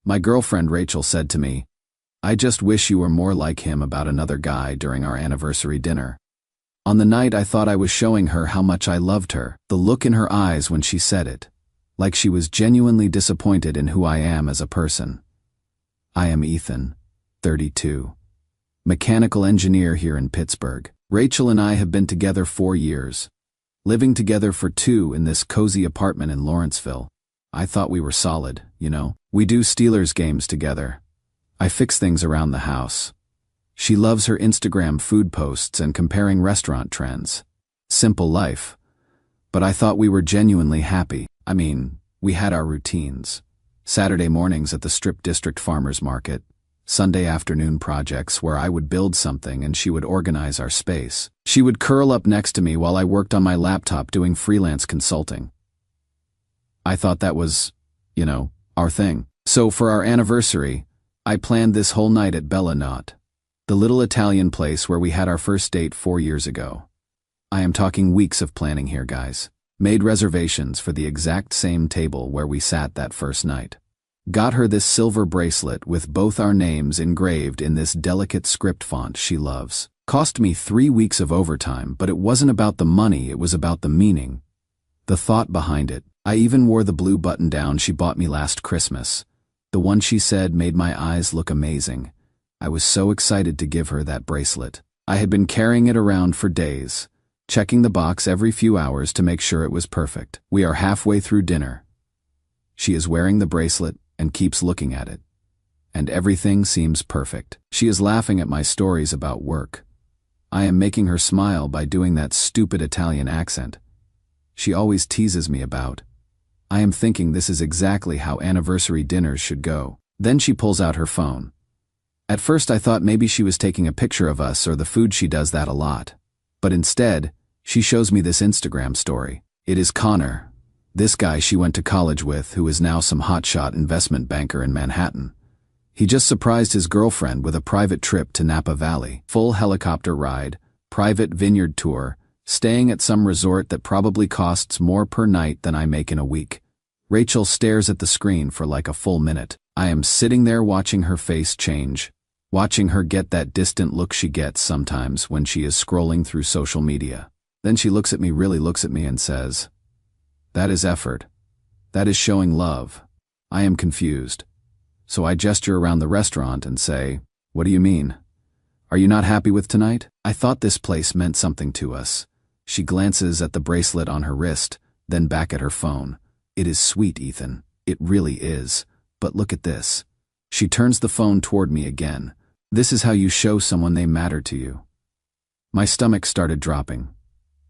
My girlfriend Rachel said to me, "I just wish you were more like him," about another guy during our anniversary dinner. On the night I thought I was showing her how much I loved her, the look in her eyes when she said it, like she was genuinely disappointed in who I am as a person. I am Ethan, 32. Mechanical engineer here in Pittsburgh. Rachel and I have been together 4 years. Living together for 2 in this cozy apartment in Lawrenceville. I thought we were solid, you know. We do Steelers games together. I fix things around the house. She loves her Instagram food posts and comparing restaurant trends. Simple life. But I thought we were genuinely happy. I mean, we had our routines. Saturday mornings at the Strip District Farmers Market. Sunday afternoon projects where I would build something and she would organize our space. She would curl up next to me while I worked on my laptop doing freelance consulting. I thought that was, our thing. So for our anniversary, I planned this whole night at Bella Notte, the little Italian place where we had our first date 4 years ago. I am talking weeks of planning here, guys. Made reservations for the exact same table where we sat that first night. Got her this silver bracelet with both our names engraved in this delicate script font she loves. Cost me 3 weeks of overtime, but it wasn't about the money, it was about the meaning. The thought behind it. I even wore the blue button-down she bought me last Christmas. The one she said made my eyes look amazing. I was so excited to give her that bracelet. I had been carrying it around for days, checking the box every few hours to make sure it was perfect. We are halfway through dinner. She is wearing the bracelet and keeps looking at it. And everything seems perfect. She is laughing at my stories about work. I am making her smile by doing that stupid Italian accent she always teases me about. I am thinking this is exactly how anniversary dinners should go. Then she pulls out her phone. At first I thought maybe she was taking a picture of us or the food, she does that a lot. But instead, she shows me this Instagram story. It is Connor, this guy she went to college with who is now some hotshot investment banker in Manhattan. He just surprised his girlfriend with a private trip to Napa Valley, full helicopter ride, private vineyard tour, staying at some resort that probably costs more per night than I make in a week. Rachel stares at the screen for like a full minute. I am sitting there watching her face change, watching her get that distant look she gets sometimes when she is scrolling through social media. Then she looks at me, really looks at me and says, "That is effort. That is showing love." I am confused. So I gesture around the restaurant and say, "What do you mean? Are you not happy with tonight?" I thought this place meant something to us. She glances at the bracelet on her wrist, then back at her phone. "It is sweet, Ethan. It really is. But look at this." She turns the phone toward me again. "This is how you show someone they matter to you." My stomach started dropping.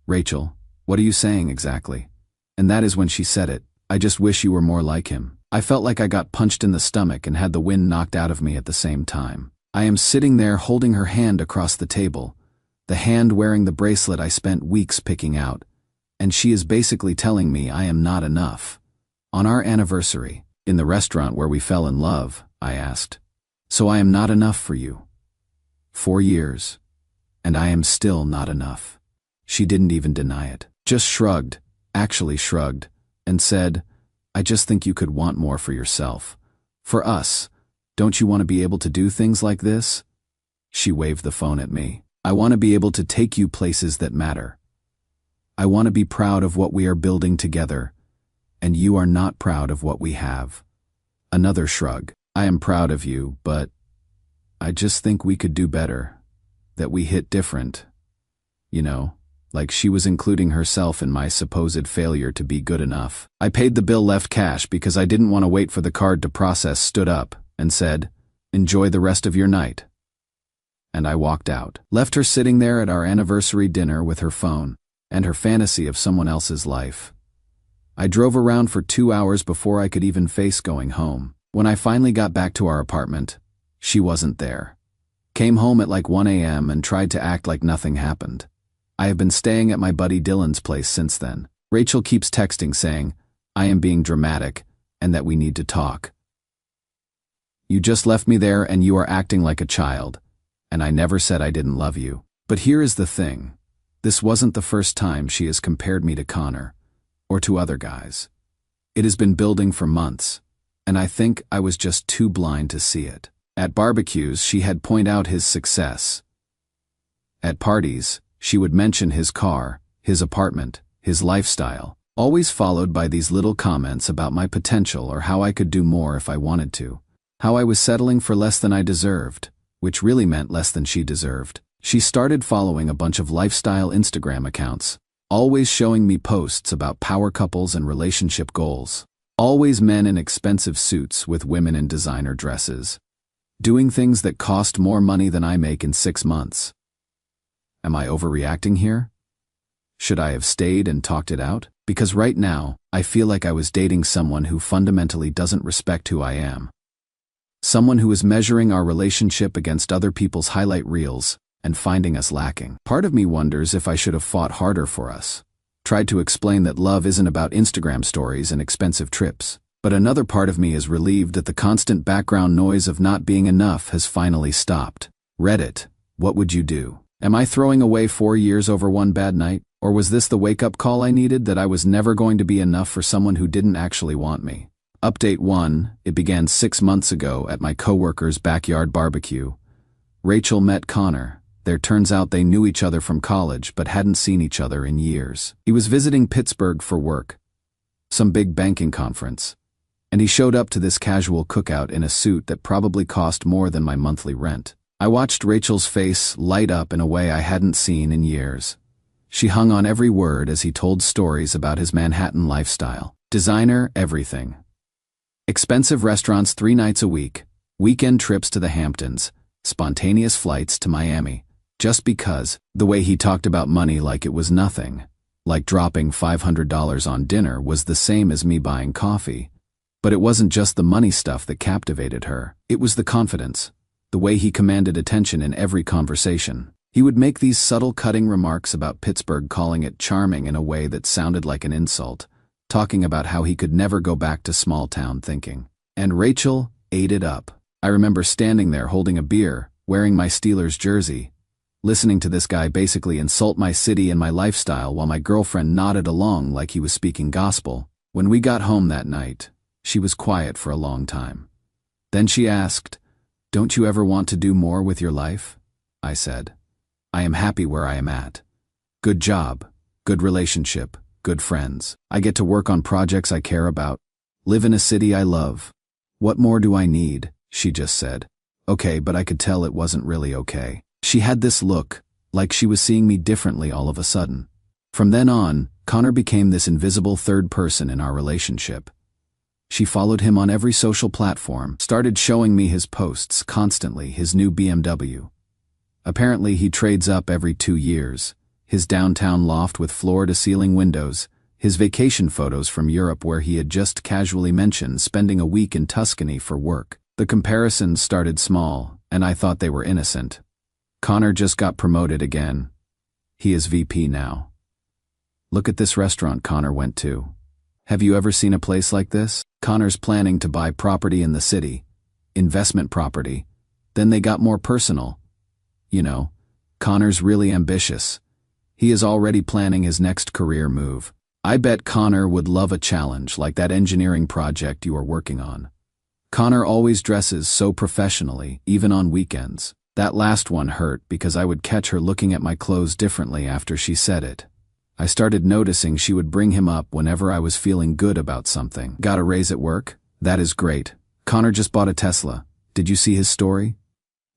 "Rachel, what are you saying exactly?" And that is when she said it. "I just wish you were more like him." I felt like I got punched in the stomach and had the wind knocked out of me at the same time. I am sitting there holding her hand across the table, the hand wearing the bracelet I spent weeks picking out, and she is basically telling me I am not enough. On our anniversary, in the restaurant where we fell in love, I asked, "So I am not enough for you?" 4 years, and I am still not enough. She didn't even deny it, just shrugged, actually shrugged, and said, "I just think you could want more for yourself. For us, don't you want to be able to do things like this?" She waved the phone at me. "I want to be able to take you places that matter. I want to be proud of what we are building together, and you are not proud of what we have." Another shrug. "I am proud of you, but I just think we could do better, that we hit different. Like she was including herself in my supposed failure to be good enough." I paid the bill, left cash because I didn't want to wait for the card to process, stood up, and said, "Enjoy the rest of your night." And I walked out. Left her sitting there at our anniversary dinner with her phone and her fantasy of someone else's life. I drove around for 2 hours before I could even face going home. When I finally got back to our apartment, she wasn't there. Came home at like 1 a.m. and tried to act like nothing happened. I have been staying at my buddy Dylan's place since then. Rachel keeps texting saying, I am being dramatic and that we need to talk. "You just left me there and you are acting like a child. And I never said I didn't love you." But here is the thing. This wasn't the first time she has compared me to Connor, or to other guys. It has been building for months, and I think I was just too blind to see it. At barbecues, she had point out his success. At parties, she would mention his car, his apartment, his lifestyle, always followed by these little comments about my potential or how I could do more if I wanted to. How I was settling for less than I deserved, which really meant less than she deserved. She started following a bunch of lifestyle Instagram accounts, always showing me posts about power couples and relationship goals. Always men in expensive suits with women in designer dresses, doing things that cost more money than I make in 6 months. Am I overreacting here? Should I have stayed and talked it out? Because right now, I feel like I was dating someone who fundamentally doesn't respect who I am. Someone who is measuring our relationship against other people's highlight reels and finding us lacking. Part of me wonders if I should have fought harder for us. Tried to explain that love isn't about Instagram stories and expensive trips. But another part of me is relieved that the constant background noise of not being enough has finally stopped. Reddit, what would you do? Am I throwing away 4 years over one bad night? Or was this the wake-up call I needed, that I was never going to be enough for someone who didn't actually want me? Update 1, it began 6 months ago at my coworker's backyard barbecue. Rachel met Connor. There turns out they knew each other from college but hadn't seen each other in years. He was visiting Pittsburgh for work, some big banking conference, and he showed up to this casual cookout in a suit that probably cost more than my monthly rent. I watched Rachel's face light up in a way I hadn't seen in years. She hung on every word as he told stories about his Manhattan lifestyle. Designer everything. Expensive restaurants 3 nights a week, weekend trips to the Hamptons, spontaneous flights to Miami. Just because, the way he talked about money like it was nothing, like dropping $500 on dinner was the same as me buying coffee. But it wasn't just the money stuff that captivated her. It was the confidence, the way he commanded attention in every conversation. He would make these subtle cutting remarks about Pittsburgh, calling it charming in a way that sounded like an insult, talking about how he could never go back to small-town thinking. And Rachel ate it up. I remember standing there holding a beer, wearing my Steelers jersey, listening to this guy basically insult my city and my lifestyle while my girlfriend nodded along like he was speaking gospel. When we got home that night, she was quiet for a long time. Then she asked, "Don't you ever want to do more with your life?" I said, "I am happy where I am at. Good job, good relationship, good friends. I get to work on projects I care about, live in a city I love. What more do I need?" She just said, "Okay," but I could tell it wasn't really okay. She had this look, like she was seeing me differently all of a sudden. From then on, Connor became this invisible third person in our relationship. She followed him on every social platform, started showing me his posts constantly, his new BMW. Apparently he trades up every 2 years, his downtown loft with floor-to-ceiling windows, his vacation photos from Europe where he had just casually mentioned spending a week in Tuscany for work. The comparisons started small, and I thought they were innocent. Connor just got promoted again. He is VP now. Look at this restaurant Connor went to. Have you ever seen a place like this? Connor's planning to buy property in the city, investment property. Then they got more personal. You know, Connor's really ambitious. He is already planning his next career move. I bet Connor would love a challenge like that engineering project you are working on. Connor always dresses so professionally, even on weekends. That last one hurt because I would catch her looking at my clothes differently after she said it. I started noticing she would bring him up whenever I was feeling good about something. Got a raise at work? That is great. Connor just bought a Tesla. Did you see his story?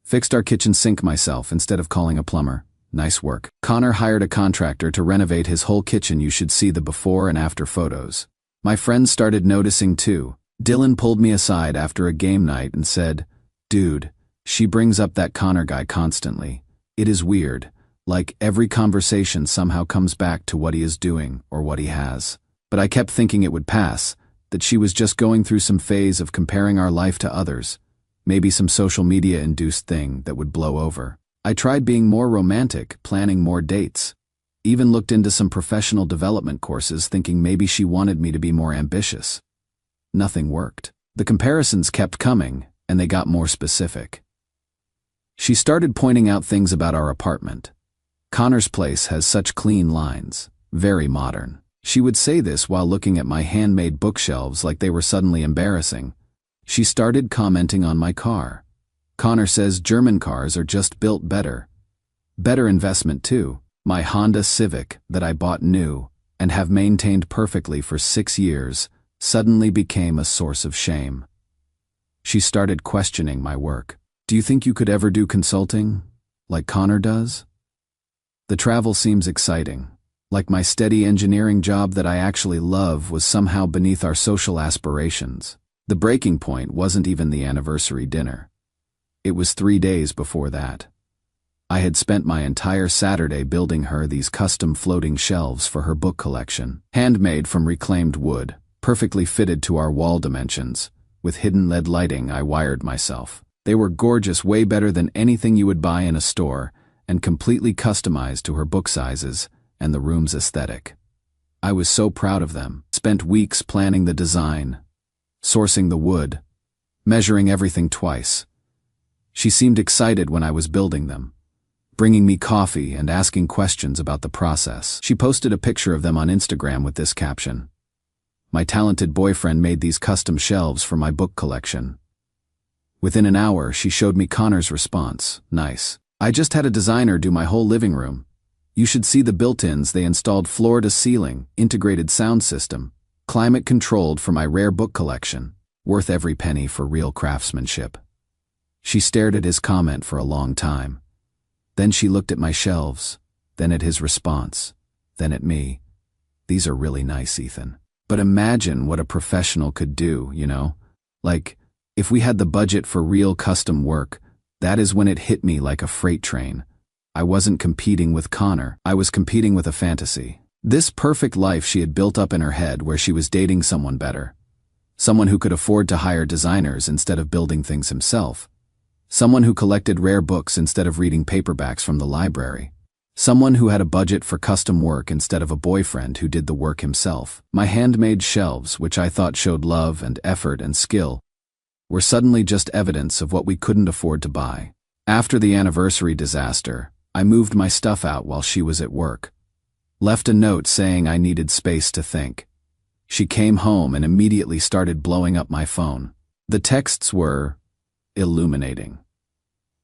Fixed our kitchen sink myself instead of calling a plumber. Nice work. Connor hired a contractor to renovate his whole kitchen. You should see the before and after photos. My friends started noticing too. Dylan pulled me aside after a game night and said, "Dude, she brings up that Connor guy constantly. It is weird. Like every conversation somehow comes back to what he is doing or what he has." But I kept thinking it would pass, that she was just going through some phase of comparing our life to others, maybe some social media-induced thing that would blow over. I tried being more romantic, planning more dates. Even looked into some professional development courses thinking maybe she wanted me to be more ambitious. Nothing worked. The comparisons kept coming, and they got more specific. She started pointing out things about our apartment. Connor's place has such clean lines, very modern. She would say this while looking at my handmade bookshelves like they were suddenly embarrassing. She started commenting on my car. Connor says German cars are just built better. Better investment too. My Honda Civic that I bought new and have maintained perfectly for 6 years suddenly became a source of shame. She started questioning my work. Do you think you could ever do consulting, like Connor does? The travel seems exciting, like my steady engineering job that I actually love was somehow beneath our social aspirations. The breaking point wasn't even the anniversary dinner. It was 3 days before that. I had spent my entire Saturday building her these custom floating shelves for her book collection, handmade from reclaimed wood, perfectly fitted to our wall dimensions. With hidden LED lighting I wired myself. They were gorgeous, way better than anything you would buy in a store, and completely customized to her book sizes and the room's aesthetic. I was so proud of them, spent weeks planning the design, sourcing the wood, measuring everything twice. She seemed excited when I was building them, bringing me coffee and asking questions about the process. She posted a picture of them on Instagram with this caption: "My talented boyfriend made these custom shelves for my book collection." Within an hour, she showed me Connor's response. "Nice. I just had a designer do my whole living room. You should see the built-ins they installed: floor to ceiling, integrated sound system, climate controlled for my rare book collection. Worth every penny for real craftsmanship." She stared at his comment for a long time. Then she looked at my shelves, then at his response, then at me. "These are really nice, Ethan. But imagine what a professional could do, you know? Like, if we had the budget for real custom work." That is when it hit me like a freight train. I wasn't competing with Connor, I was competing with a fantasy. This perfect life she had built up in her head where she was dating someone better. Someone who could afford to hire designers instead of building things himself. Someone who collected rare books instead of reading paperbacks from the library. Someone who had a budget for custom work instead of a boyfriend who did the work himself. My handmade shelves, which I thought showed love and effort and skill, were suddenly just evidence of what we couldn't afford to buy. After the anniversary disaster, I moved my stuff out while she was at work. Left a note saying I needed space to think. She came home and immediately started blowing up my phone. The texts were illuminating.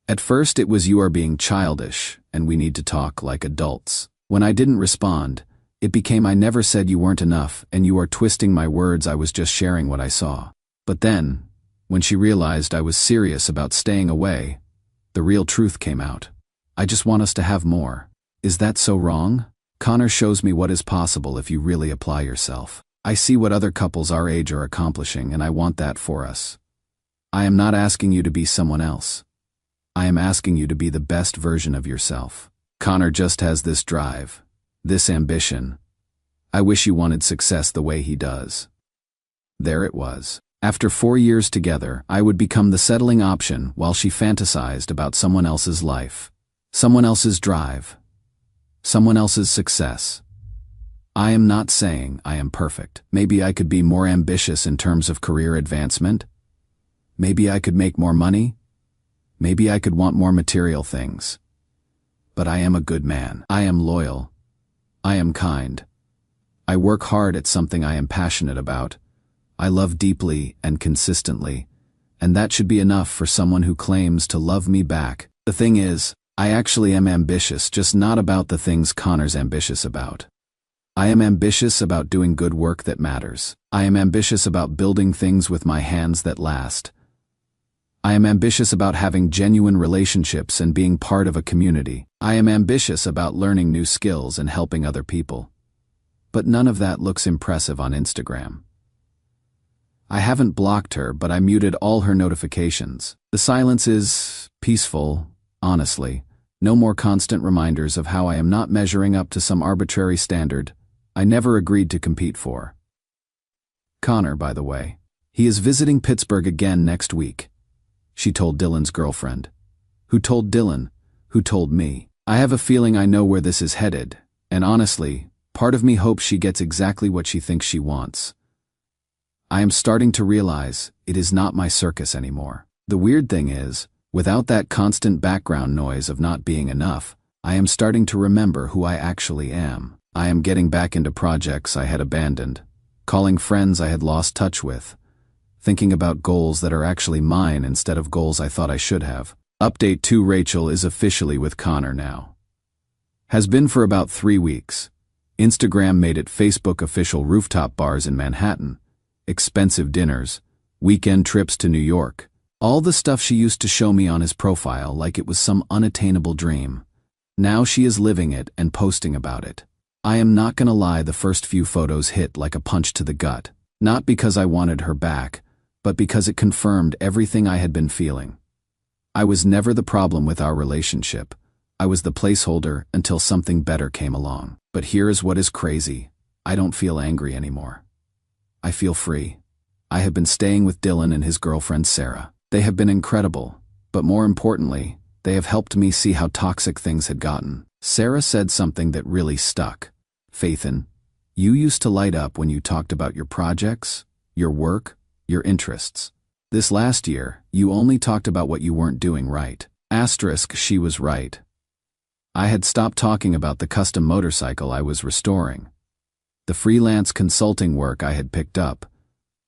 At first it was, "You are being childish, and we need to talk like adults." When I didn't respond, it became, "I never said you weren't enough, and you are twisting my words. I was just sharing what I saw." But then, when she realized I was serious about staying away, the real truth came out. "I just want us to have more." Is that so wrong? Connor shows me what is possible if you really apply yourself. I see what other couples our age are accomplishing, and I want that for us. I am not asking you to be someone else. I am asking you to be the best version of yourself. Connor just has this drive, this ambition. I wish you wanted success the way he does. There it was. After 4 years together, I would become the settling option while she fantasized about someone else's life, someone else's drive, someone else's success. I am not saying I am perfect. Maybe I could be more ambitious in terms of career advancement. Maybe I could make more money. Maybe I could want more material things. But I am a good man. I am loyal. I am kind. I work hard at something I am passionate about. I love deeply and consistently, and that should be enough for someone who claims to love me back. The thing is, I actually am ambitious, just not about the things Connor's ambitious about. I am ambitious about doing good work that matters. I am ambitious about building things with my hands that last. I am ambitious about having genuine relationships and being part of a community. I am ambitious about learning new skills and helping other people. But none of that looks impressive on Instagram. I haven't blocked her, but I muted all her notifications. The silence is peaceful, honestly. No more constant reminders of how I am not measuring up to some arbitrary standard I never agreed to compete for. Connor, by the way. He is visiting Pittsburgh again next week. She told Dylan's girlfriend. Who told Dylan? Who told me? I have a feeling I know where this is headed, and honestly, part of me hopes she gets exactly what she thinks she wants. I am starting to realize it is not my circus anymore. The weird thing is, without that constant background noise of not being enough, I am starting to remember who I actually am. I am getting back into projects I had abandoned, calling friends I had lost touch with, thinking about goals that are actually mine instead of goals I thought I should have. Update 2: Rachel is officially with Connor now. Has been for about 3 weeks. Instagram made it Facebook official: rooftop bars in Manhattan, expensive dinners, weekend trips to New York. All the stuff she used to show me on his profile like it was some unattainable dream. Now she is living it and posting about it. I am not gonna lie, the first few photos hit like a punch to the gut. Not because I wanted her back, but because it confirmed everything I had been feeling. I was never the problem with our relationship. I was the placeholder until something better came along. But here is what is crazy. I don't feel angry anymore. I feel free. I have been staying with Dylan and his girlfriend Sarah. They have been incredible, but more importantly, they have helped me see how toxic things had gotten. Sarah said something that really stuck. Faithin, you used to light up when you talked about your projects, your work, your interests. This last year, you only talked about what you weren't doing right. Asterisk, she was right. I had stopped talking about the custom motorcycle I was restoring, the freelance consulting work I had picked up,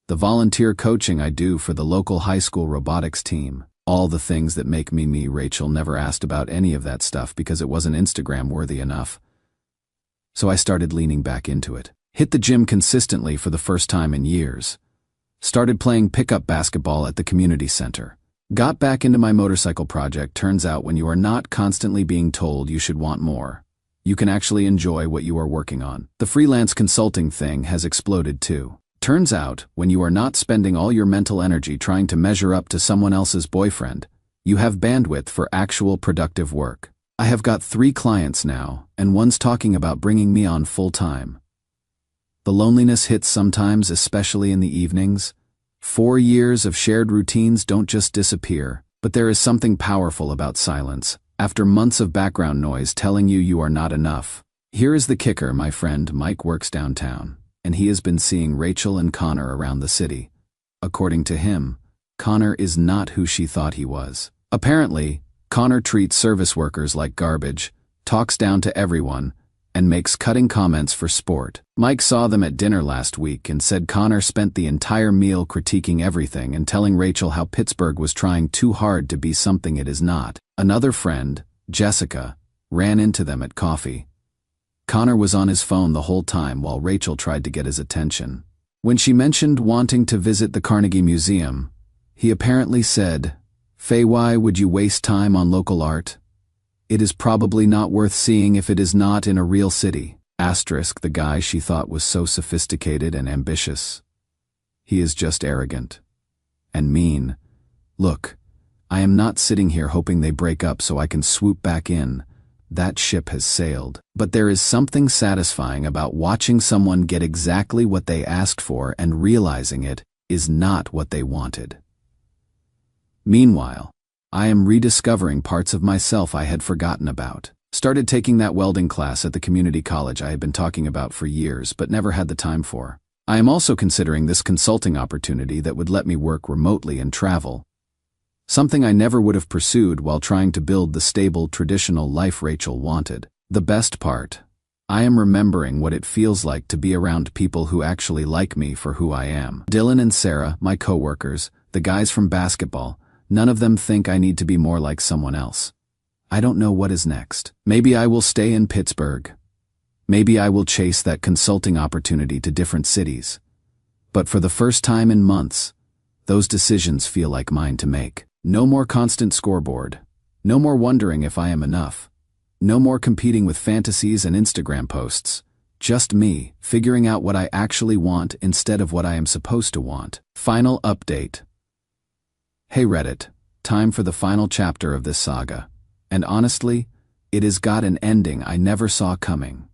the volunteer coaching I do for the local high school robotics team. All the things that make me me. Rachel never asked about any of that stuff because it wasn't Instagram worthy enough. So I started leaning back into it. Hit the gym consistently for the first time in years. Started playing pickup basketball at the community center. Got back into my motorcycle project. Turns out when you are not constantly being told you should want more, you can actually enjoy what you are working on. The freelance consulting thing has exploded too. Turns out, when you are not spending all your mental energy trying to measure up to someone else's boyfriend, you have bandwidth for actual productive work. I have got 3 clients now, and one's talking about bringing me on full-time. The loneliness hits sometimes, especially in the evenings. 4 years of shared routines don't just disappear, but there is something powerful about silence, after months of background noise telling you are not enough. Here is the kicker: my friend Mike works downtown, and he has been seeing Rachel and Connor around the city. According to him, Connor is not who she thought he was. Apparently, Connor treats service workers like garbage, talks down to everyone, and makes cutting comments for sport. Mike saw them at dinner last week and said Connor spent the entire meal critiquing everything and telling Rachel how Pittsburgh was trying too hard to be something it is not. Another friend, Jessica, ran into them at coffee. Connor was on his phone the whole time while Rachel tried to get his attention. When she mentioned wanting to visit the Carnegie Museum, he apparently said, "Faye, why would you waste time on local art? It is probably not worth seeing if it is not in a real city." Asterisk, the guy she thought was so sophisticated and ambitious. He is just arrogant. And mean. Look, I am not sitting here hoping they break up so I can swoop back in. That ship has sailed. But there is something satisfying about watching someone get exactly what they asked for and realizing it is not what they wanted. Meanwhile, I am rediscovering parts of myself I had forgotten about. Started taking that welding class at the community college I had been talking about for years but never had the time for. I am also considering this consulting opportunity that would let me work remotely and travel. Something I never would have pursued while trying to build the stable, traditional life Rachel wanted. The best part, I am remembering what it feels like to be around people who actually like me for who I am. Dylan and Sarah, my coworkers, the guys from basketball, none of them think I need to be more like someone else. I don't know what is next. Maybe I will stay in Pittsburgh. Maybe I will chase that consulting opportunity to different cities. But for the first time in months, those decisions feel like mine to make. No more constant scoreboard. No more wondering if I am enough. No more competing with fantasies and Instagram posts. Just me, figuring out what I actually want instead of what I am supposed to want. Final update. Hey Reddit, time for the final chapter of this saga. And honestly, it has got an ending I never saw coming.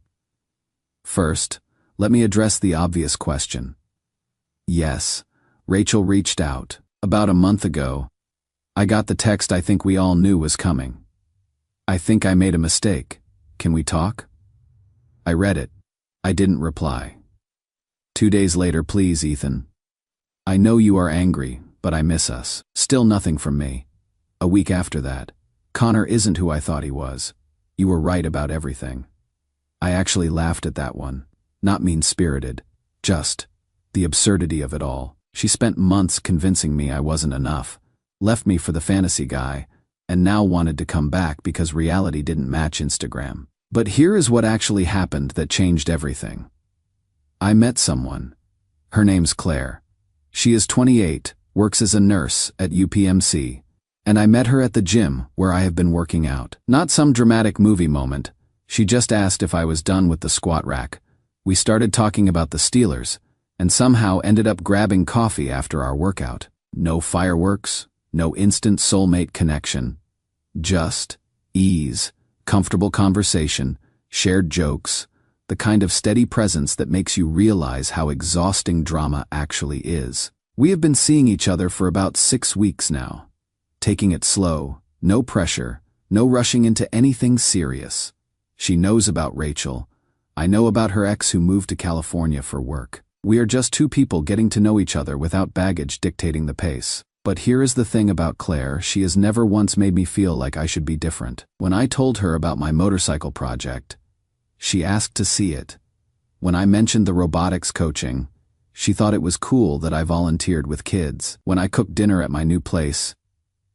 First, let me address the obvious question. Yes, Rachel reached out. About a month ago, I got the text I think we all knew was coming. "I think I made a mistake. Can we talk?" I read it. I didn't reply. 2 days later, "Please, Ethan. I know you are angry, but I miss us." Still nothing from me. A week after that, "Connor isn't who I thought he was. You were right about everything." I actually laughed at that one. Not mean-spirited. Just the absurdity of it all. She spent months convincing me I wasn't enough, left me for the fantasy guy, and now wanted to come back because reality didn't match Instagram. But here is what actually happened that changed everything. I met someone. Her name's Claire. She is 28, works as a nurse at UPMC, and I met her at the gym where I have been working out. Not some dramatic movie moment. She just asked if I was done with the squat rack. We started talking about the Steelers, and somehow ended up grabbing coffee after our workout. No fireworks, no instant soulmate connection. Just ease, comfortable conversation, shared jokes, the kind of steady presence that makes you realize how exhausting drama actually is. We have been seeing each other for about 6 weeks now. Taking it slow, no pressure, no rushing into anything serious. She knows about Rachel. I know about her ex who moved to California for work. We are just two people getting to know each other without baggage dictating the pace. But here is the thing about Claire, she has never once made me feel like I should be different. When I told her about my motorcycle project, she asked to see it. When I mentioned the robotics coaching, she thought it was cool that I volunteered with kids. When I cooked dinner at my new place,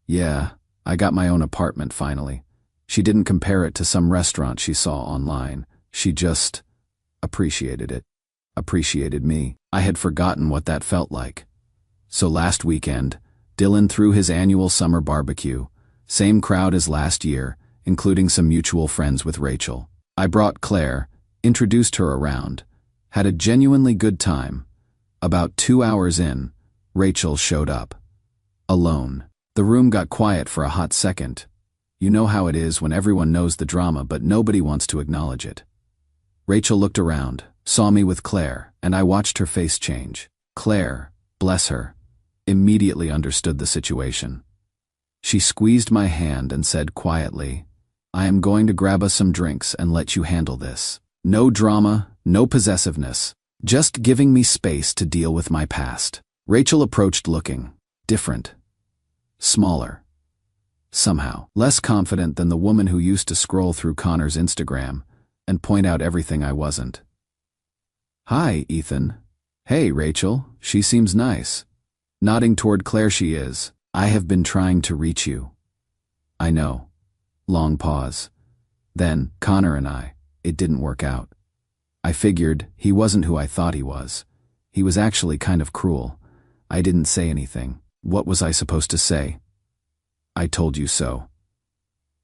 yeah, I got my own apartment finally. She didn't compare it to some restaurant she saw online. She just appreciated it. Appreciated me. I had forgotten what that felt like. So last weekend, Dylan threw his annual summer barbecue, same crowd as last year, including some mutual friends with Rachel. I brought Claire, introduced her around, had a genuinely good time. About 2 hours in, Rachel showed up. Alone. The room got quiet for a hot second. You know how it is when everyone knows the drama but nobody wants to acknowledge it. Rachel looked around, saw me with Claire, and I watched her face change. Claire, bless her, immediately understood the situation. She squeezed my hand and said quietly, "I am going to grab us some drinks and let you handle this. No drama, no possessiveness, just giving me space to deal with my past." Rachel approached looking different, smaller, somehow less confident than the woman who used to scroll through Connor's Instagram and point out everything I wasn't. "Hi, Ethan." "Hey, Rachel, she seems nice." Nodding toward Claire, "She is. I have been trying to reach you." "I know." Long pause. Then, Connor and it didn't work out. I figured he wasn't who I thought he was. He was actually kind of cruel. I didn't say anything. What was I supposed to say? "I told you so."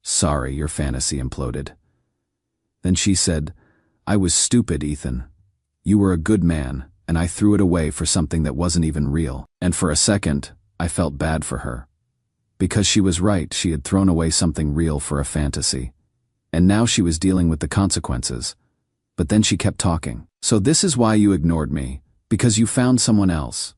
"Sorry, your fantasy imploded." Then she said, "I was stupid, Ethan. You were a good man, and I threw it away for something that wasn't even real." And for a second, I felt bad for her. Because she was right, she had thrown away something real for a fantasy. And now she was dealing with the consequences. But then she kept talking. "So this is why you ignored me, because you found someone else."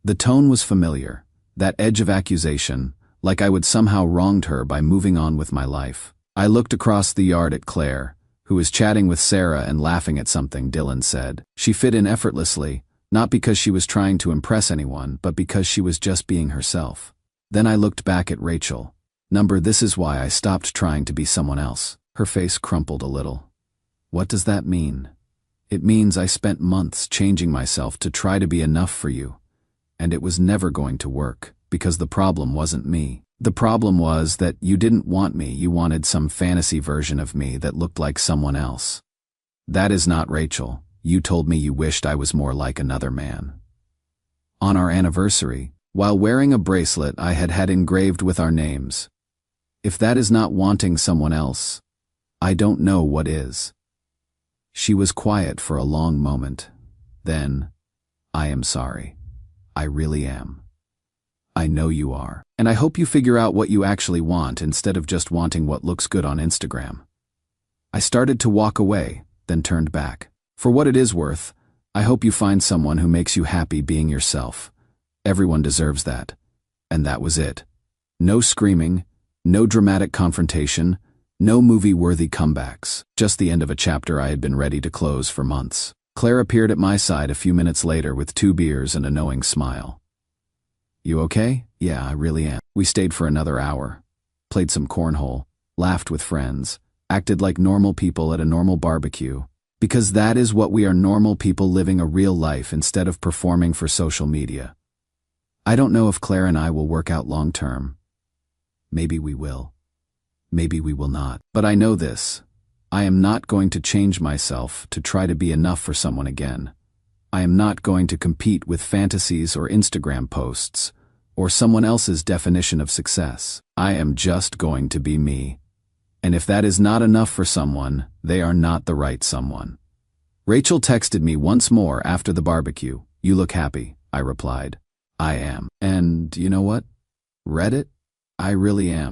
The tone was familiar, that edge of accusation, like I would somehow wronged her by moving on with my life. I looked across the yard at Claire, who was chatting with Sarah and laughing at something Dylan said. She fit in effortlessly, not because she was trying to impress anyone, but because she was just being herself. Then I looked back at Rachel. This is why I stopped trying to be someone else." Her face crumpled a little. "What does that mean?" "It means I spent months changing myself to try to be enough for you. And it was never going to work, because the problem wasn't me. The problem was that you didn't want me, you wanted some fantasy version of me that looked like someone else. That is not Rachel. You told me you wished I was more like another man." On our anniversary, while wearing a bracelet I had had engraved with our names. If that is not wanting someone else, I don't know what is. She was quiet for a long moment. Then, "I am sorry. I really am. I know you are. And I hope you figure out what you actually want instead of just wanting what looks good on Instagram." I started to walk away, then turned back. "For what it is worth, I hope you find someone who makes you happy being yourself. Everyone deserves that." And that was it. No screaming, no dramatic confrontation, no movie-worthy comebacks. Just the end of a chapter I had been ready to close for months. Claire appeared at my side a few minutes later with 2 beers and a knowing smile. "You okay?" "Yeah, I really am." We stayed for another hour, played some cornhole, laughed with friends, acted like normal people at a normal barbecue, Because that is what we are, normal people living a real life instead of performing for social media. I don't know if Claire and I will work out long term. Maybe we will. Maybe we will not. But I know this. I am not going to change myself to try to be enough for someone again. I am not going to compete with fantasies or Instagram posts, or someone else's definition of success. I am just going to be me. And if that is not enough for someone, they are not the right someone. Rachel texted me once more after the barbecue. "You look happy," I replied. "I am. And you know what? Reddit? I really am."